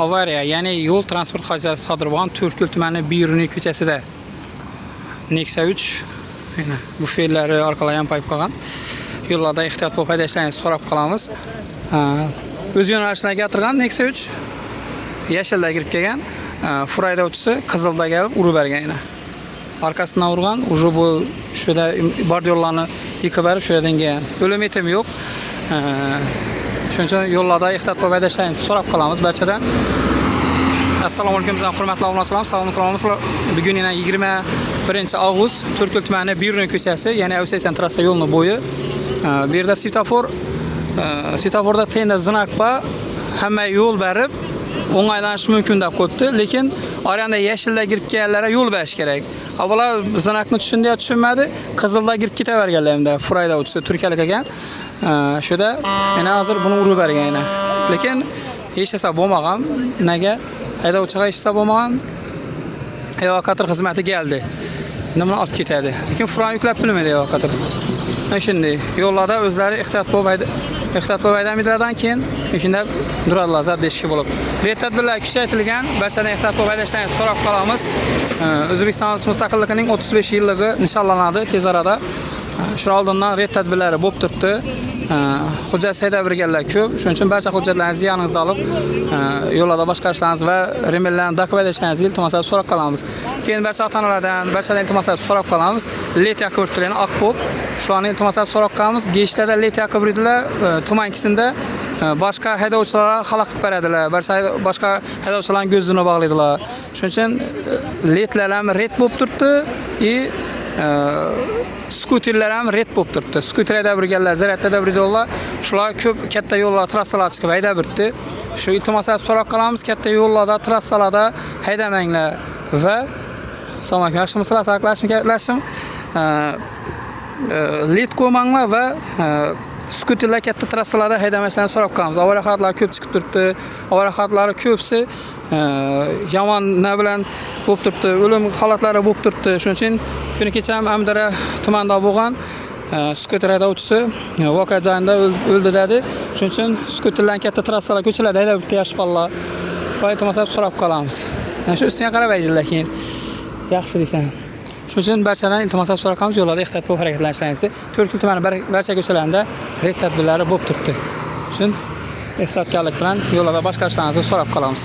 avariya, ya'ni yo'l transport hodisasi sodir bo'lgan To'rtko'l tumani Biruniy ko'chasida Nexia 3 mana bu fe'llari orqali ham payib qolgan. Yo'llarda ehtiyot bo'lib haydashlaringizni so'rab qolamiz. O'z yo'nalishidan gapirgan Nexia 3 yashilda kirib kelgan, fur haydovchisi qizilda kelib urib bergan. Arkasidan urgan, уже bu shunda bordyurlarni yıkib berib shu yerdan kelgan. O'lim yetim yo'q. Shuning uchun yo'llarda ehtiyot bo'lib haydashlaringizni so'rab qolamiz barchadan. Assalomu alaykum, hurmatli obunachilar. Salom. Bugun yana 21-avgust To'rtko'l tumani Biruniy ko'chasi, ya'ni Avsesan trassa yo'lini bo'yi. Bu yerda svetoforda tenda znak bor. Hamma yo'l berib o'ngaylanishi mumkin deb qo'yibdi, lekin oranda yashilda kirib kelganlarga yo'l berish kerak. Avvalo znakni tushundi yo tushunmadi, qizilda kirib ketaverganlar hamda furayda o'tsa turkalik ekan. Shuda yana hozir buni urib bergan. Lekin hech narsa bo'lmagan. Nega? Haydovchiga hech narsa bo'lmagan. Evakuator xizmati keldi. Nima olib ketadi. Lekin furani yuklab bilmaydi evakuator. Shunday yo'llarda o'zlari ehtiyot bo'lib haydamidlardan keyin shunda duradilar zaddeshi bo'lib. Tadbirlar kuchaytirilgan, barchadan ehtiyot bo'lib haydashlaringizni so'rab qolamiz. O'zbekiston mustaqilligining 35 yilligi nishonlanadi tez arada. Shu oldindan tadbirlari bo'lib turibdi. Hujjat sayda birgalar ko'p. Shuning uchun barcha hujjatlaringizni yoningizda olib, yo'llarda boshqarishlaringiz va remellarni dokumentasiyalaringizni iltimos qilib so'rab qolamiz. Keyin barcha ota-onalardan, barchadan iltimos qilib so'rab qolamiz. Let yakoblarni oq pop, shularni iltimos qilib so'rab qolamiz. Geshlarda let yakoblar tumankisida boshqa haydovchilarga xalaqit beradilar. Boshqa haydovchilarning ko'zini bog'laydilar. Shuning uchun letlar ham red bo'lib turibdi. Skuterlar ham red bo'lib turibdi. Skuterda birgalar, zaryadda birgalar, shular ko'p katta yo'llar, trassalar chiqib haydab turibdi. Shu iltimoslar so'rab qolamiz, katta yo'llarda, trassalarda haydamanglar va salom yaxshimisiz, saqlashim. Let qo'ymanglar va skuterlar katta trassalarda haydamashlarini so'rab qolamiz. Avariya holatlari ko'p chiqib turibdi. Avariya holatlari ko'psi yomon nima bilan bo'lib turibdi, o'lim holatlari bo'lib turibdi. Shuning uchun kuni kecha ham Amdara tumanida bo'lgan skuter haydovchisi voqea joyida o'ldi dedi. Shuning uchun skuterlarni katta trassalar, ko'chalarda haydab o'tdi yosh bolalar. Shunday iltimoslar so'rab qolamiz. Shu ustiga qarab aytdilar keyin. Yaxshi deysan. Shuning uchun barchadan iltimoslar so'rab qolamiz, yo'llarda ehtiyot bo'lib harakatlanishlaringizni. To'rtko'l tumani barcha ko'chalarida tadbirlari bo'lib turibdi. Shuning ehtiyotkorlik bilan yo'llarda boshqarishlaringizni so'rab qolamiz.